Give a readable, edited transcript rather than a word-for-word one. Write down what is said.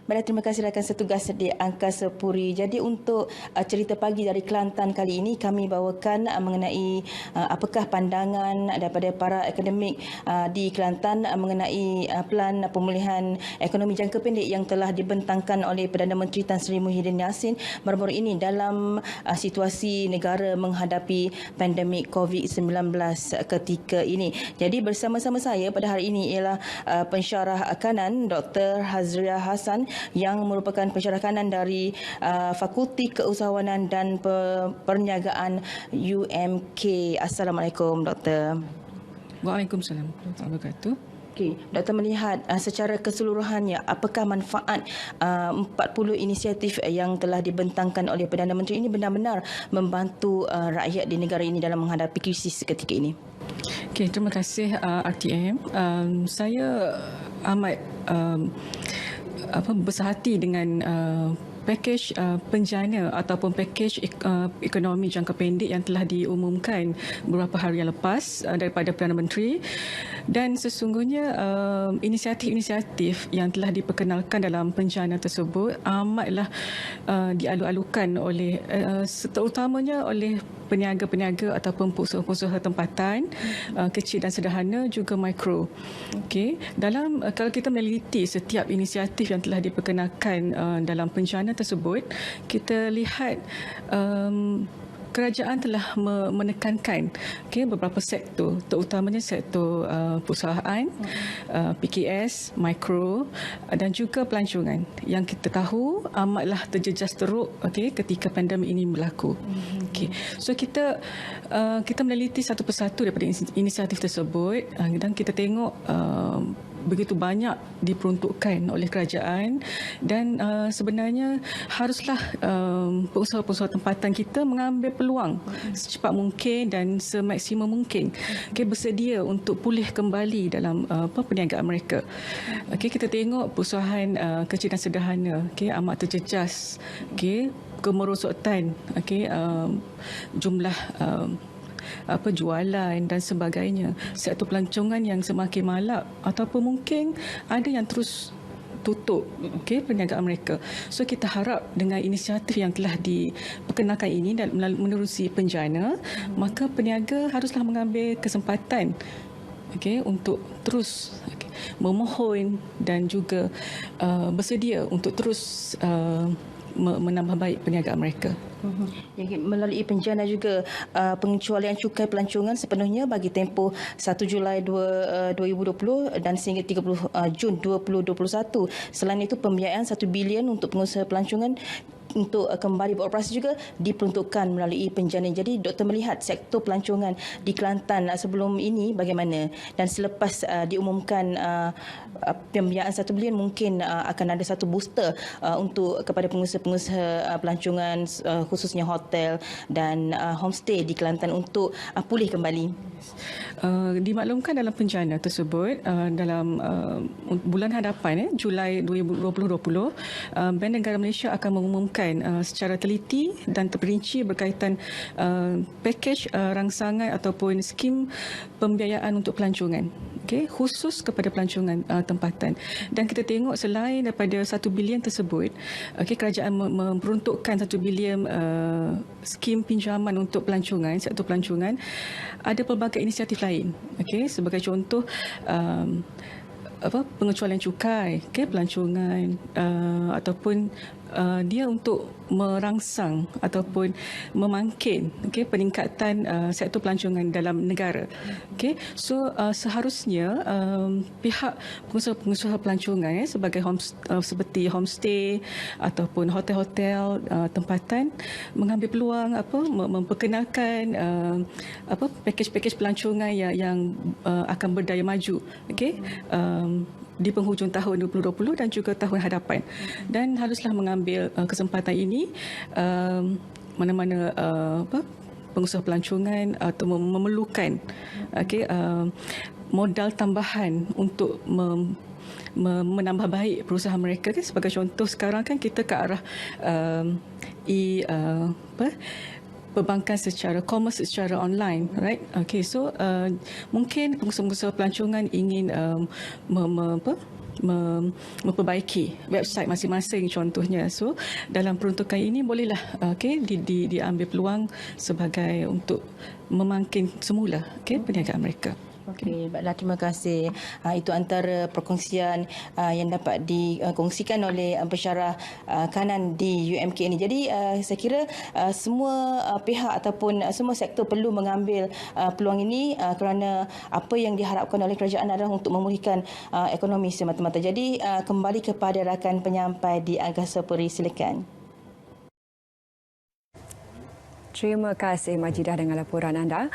Baik, terima kasih rakan setugas di Angkasa Puri. Jadi untuk cerita pagi dari Kelantan kali ini kami bawakan mengenai apakah pandangan daripada para akademik di Kelantan mengenai pelan pemulihan ekonomi jangka pendek yang telah dibentangkan oleh Perdana Menteri Tan Sri Muhyiddin Yassin baru-baru ini dalam situasi negara menghadapi pandemik COVID-19 ketika ini. Jadi bersama-sama saya pada hari ini ialah pensyarah kanan Dr. Hazria Hassan yang merupakan pensyarah kanan dari Fakulti Keusahawanan dan Perniagaan UMK. Assalamualaikum, Doktor. Waalaikumsalam warahmatullahi wabarakatuh. Okey, Doktor melihat secara keseluruhannya apakah manfaat 40 inisiatif yang telah dibentangkan oleh Perdana Menteri ini benar-benar membantu rakyat di negara ini dalam menghadapi krisis ketika ini? Okey, terima kasih RTM. Saya amat besar hati dengan pakej penjana ataupun pakej ekonomi jangka pendek yang telah diumumkan beberapa hari yang lepas daripada Perdana Menteri, dan sesungguhnya inisiatif-inisiatif yang telah diperkenalkan dalam penjana tersebut amatlah dialu-alukan oleh terutamanya oleh peniaga-peniaga ataupun pengusaha tempatan kecil dan sederhana, juga mikro. Okey, dalam kalau kita meneliti setiap inisiatif yang telah diperkenalkan dalam penjana tersebut, kita lihat kerajaan telah menekankan beberapa sektor, terutamanya sektor perusahaan, PKS, mikro dan juga pelancongan yang kita tahu amatlah terjejas teruk ketika pandemik ini berlaku. So kita meneliti satu persatu daripada inisiatif tersebut dan kita tengok begitu banyak diperuntukkan oleh kerajaan, dan sebenarnya haruslah pengusaha-pengusaha tempatan kita mengambil peluang secepat mungkin dan semaksimum mungkin bersedia untuk pulih kembali dalam perniagaan mereka. Kita tengok perusahaan kecil dan sederhana amat terjejas, kemerosotan jumlah jualan dan sebagainya, sektor pelancongan yang semakin malap ataupun mungkin ada yang terus tutup perniagaan mereka. So kita harap dengan inisiatif yang telah diperkenalkan ini dan menerusi penjana, maka peniaga haruslah mengambil kesempatan untuk terus memohon dan juga bersedia untuk terus menambah baik perniagaan mereka. Jadi melalui penjana juga pengecualian cukai pelancongan sepenuhnya bagi tempoh 1 Julai 2020 dan sehingga 30 Jun 2021. Selain itu pembiayaan 1 bilion untuk pengusaha pelancongan untuk kembali beroperasi juga diperuntukkan melalui penjana. Jadi doktor melihat sektor pelancongan di Kelantan sebelum ini bagaimana, dan selepas diumumkan pembiayaan 1 bilion mungkin akan ada satu booster untuk kepada pengusaha-pengusaha pelancongan khususnya hotel dan homestay di Kelantan untuk pulih kembali. Dimaklumkan dalam penjana tersebut dalam bulan hadapan Julai 2020, Bank Negara Malaysia akan mengumumkan secara teliti dan terperinci berkaitan pakej rangsangan ataupun skim pembiayaan untuk pelancongan, khusus kepada pelancongan tempatan. Dan kita tengok selain daripada 1 bilion tersebut, kerajaan memperuntukkan 1 bilion skim pinjaman untuk pelancongan, sektor pelancongan, ada pelbagai inisiatif lain. Sebagai contoh pengecualian cukai pelancongan ataupun dia untuk merangsang ataupun memangkin peningkatan sektor pelancongan dalam negara. So seharusnya pihak pengusaha-pengusaha pelancongan sebagai seperti homestay ataupun hotel-hotel tempatan mengambil peluang memperkenalkan pakej-pakej pelancongan yang akan berdaya maju di penghujung tahun 2020 dan juga tahun hadapan, dan haruslah mengambil kesempatan ini mana-mana pengusaha pelancongan atau memerlukan modal tambahan untuk menambah baik perusahaan mereka. Sebagai contoh sekarang kan kita ke arah perbankan secara commerce secara online, right? So mungkin pengusaha-pengusaha pelancongan ingin memperbaiki website masing-masing contohnya. So dalam peruntukan ini bolehlah diambil peluang sebagai untuk memangkin semula perniagaan mereka. Okey, baiklah, terima kasih. Itu antara perkongsian yang dapat dikongsikan oleh pensyarah kanan di UMK ini. Jadi saya kira semua pihak ataupun semua sektor perlu mengambil peluang ini kerana apa yang diharapkan oleh kerajaan adalah untuk memulihkan ekonomi semata-mata. Jadi kembali kepada rakan penyampai di Angkasa Puri, silakan. Terima kasih Majidah dengan laporan anda.